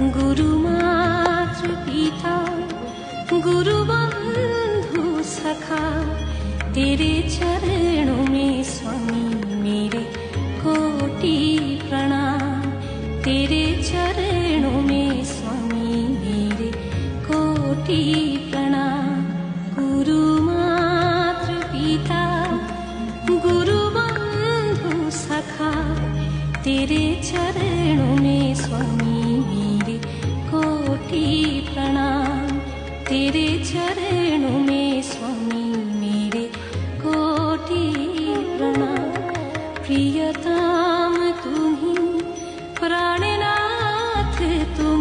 गुरु मातृ पिता गुरु बंधु सखा, तेरे चरणों में स्वामी मेरे कोटि प्रणाम। तेरे चरणों में स्वामी मेरे कोटि प्रणाम। गुरु मातृ पिता गुरु बंधु सखा, तेरे चरणों में स्वामी मेरे कोटि प्रणाम। तेरे चरणों में स्वामी मेरे कोटि प्रणाम। प्रियतम तुम्ही प्राणनाथ तुम